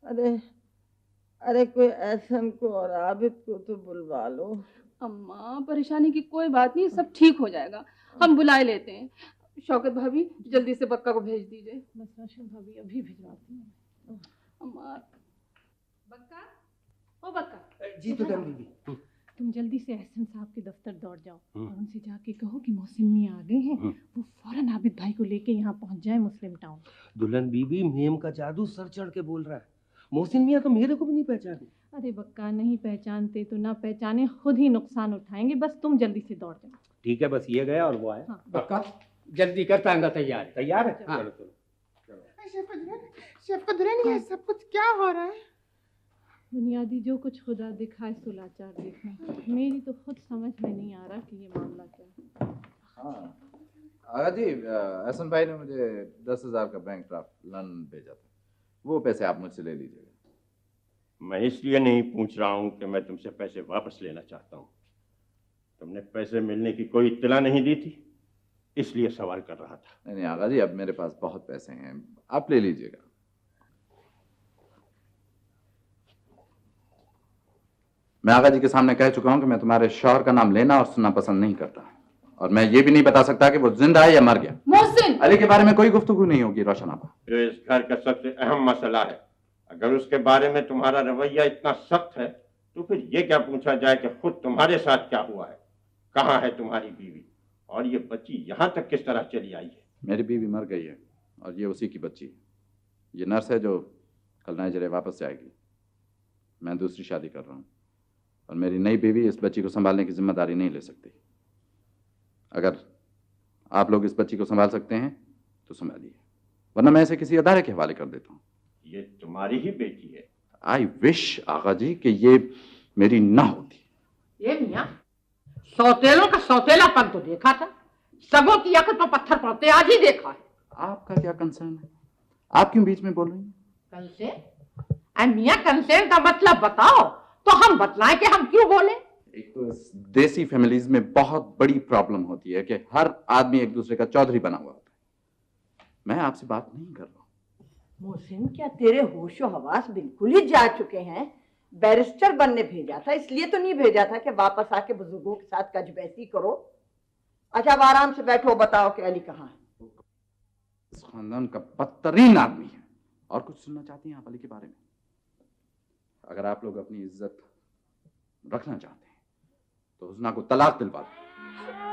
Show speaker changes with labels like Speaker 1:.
Speaker 1: अरे अरे कोई एहसन को और आबिद को तो बुलवा लो।
Speaker 2: अम्मा परेशानी की कोई बात नहीं, सब ठीक हो जाएगा, हम बुलाए लेते हैं। शौकत भाभी जल्दी से बक्का को भेज दीजिए।
Speaker 3: बस राशिद भाभी अभी भिजवाती हूँ।
Speaker 2: अम्मा बक्का, ओ बक्का।
Speaker 4: जी तो बीबी।
Speaker 3: तुम जल्दी से एहसन साहब के दफ्तर दौड़ जाओ और उनसे जाके कहो कि मोहसिन मियां आ गए हैं, वो फौरन आबिद भाई को लेके यहाँ पहुँच जाए मुस्लिम टाउन।
Speaker 4: दुल्हन बीबी, मेम का जादू सर चढ़ के बोल रहा है। मोहसिन मियां तो मेरे को भी नहीं पहचाने।
Speaker 3: अरे बक्का, नहीं पहचानते तो ना पहचाने, खुद ही नुकसान उठाएंगे, बस तुम जल्दी से दौड़ जाओ।
Speaker 4: ठीक है, बस ये गया और वो आया।
Speaker 3: हाँ।
Speaker 5: बक्का जल्दी कर, तांगा तैयार है।
Speaker 4: तैयार है?
Speaker 5: हाँ।
Speaker 4: चलो चलो।
Speaker 6: शेफ दुल्हन, ये सब कुछ क्या हो रहा है?
Speaker 3: बुनियादी जो कुछ खुदा दिखाए सो लाचार देखना। मेरी तो खुद समझ में नहीं आ रहा कि ये मामला क्या है।
Speaker 7: हाँ आगा जी, एहसन भाई ने मुझे 10,000 का बैंक ड्राफ्ट लंदन भेजा था, वो पैसे आप मुझसे ले लीजिएगा।
Speaker 8: मैं इसलिए नहीं पूछ रहा हूं कि मैं तुमसे पैसे वापस लेना चाहता हूं। तुमने पैसे मिलने की कोई इत्तला नहीं दी थी, इसलिए सवाल कर रहा था।
Speaker 7: नहीं आगा जी, अब मेरे पास बहुत पैसे हैं, आप ले लीजिएगा। मैं आगा जी के सामने कह चुका हूं कि मैं तुम्हारे शौहर का नाम लेना और सुनना पसंद नहीं करता, और मैं ये भी नहीं बता सकता कि वो जिंदा है या मर गया।
Speaker 2: मोहसिन,
Speaker 7: अली के बारे में कोई गुफ्तगू नहीं होगी रोशन आपा।
Speaker 8: जो इस घर का सबसे अहम मसला है, अगर उसके बारे में तुम्हारा रवैया इतना सख्त है तो फिर ये क्या पूछा जाए कि खुद तुम्हारे साथ क्या हुआ है, कहाँ है तुम्हारी बीवी, और ये बच्ची यहाँ तक किस तरह चली आई है।
Speaker 7: मेरी बीवी मर गई है और ये उसी की बच्ची है। ये नर्स है जो कल नाइजीरिया वापस जाएगी। मैं दूसरी शादी कर रहा हूँ और मेरी नई बीवी इस बच्ची को संभालने की जिम्मेदारी नहीं ले सकती। अगर आप लोग इस बच्ची को संभाल सकते हैं तो संभालिए, वरना मैं इसे किसी अदारे के हवाले कर देता हूँ।
Speaker 8: ये तुम्हारी ही बेटी है।
Speaker 7: आई विश आगा जी कि ये मेरी ना होती।
Speaker 6: ये मियाँ, सौतेलों का सौतेलापन तो देखा था, सबों की अकल पर पत्थर पड़ते आज ही देखा है।
Speaker 7: आपका क्या कंसर्न है? आप क्यों बीच में बोल रही हैं?
Speaker 6: कंसेन? मियाँ कंसेन का मतलब बताओ तो हम बतलाएं कि हम क्यों बोले।
Speaker 7: एक तो इस देसी फैमिलीज में बहुत बड़ी प्रॉब्लम होती है कि हर आदमी एक दूसरे का चौधरी बना हुआ होता है। मैं आपसे बात नहीं कर रहा हूँ।
Speaker 1: मोहसिन, क्या तेरे होशो हवास बिल्कुल ही जा चुके हैं? बैरिस्टर बनने भेजा था, इसलिए तो नहीं भेजा था कि वापस आके बुजुर्गों के साथ कजबैसी करो। अच्छा अब आराम से बैठो, बताओ कि अली कहाँ है?
Speaker 7: इस खानदान का बदतरीन आदमी है। और कुछ सुनना चाहती हैं आप अली के बारे में? अगर आप लोग अपनी इज्जत रखना चाहते हैं तो हुस्ना को तलाक दिलवा दो।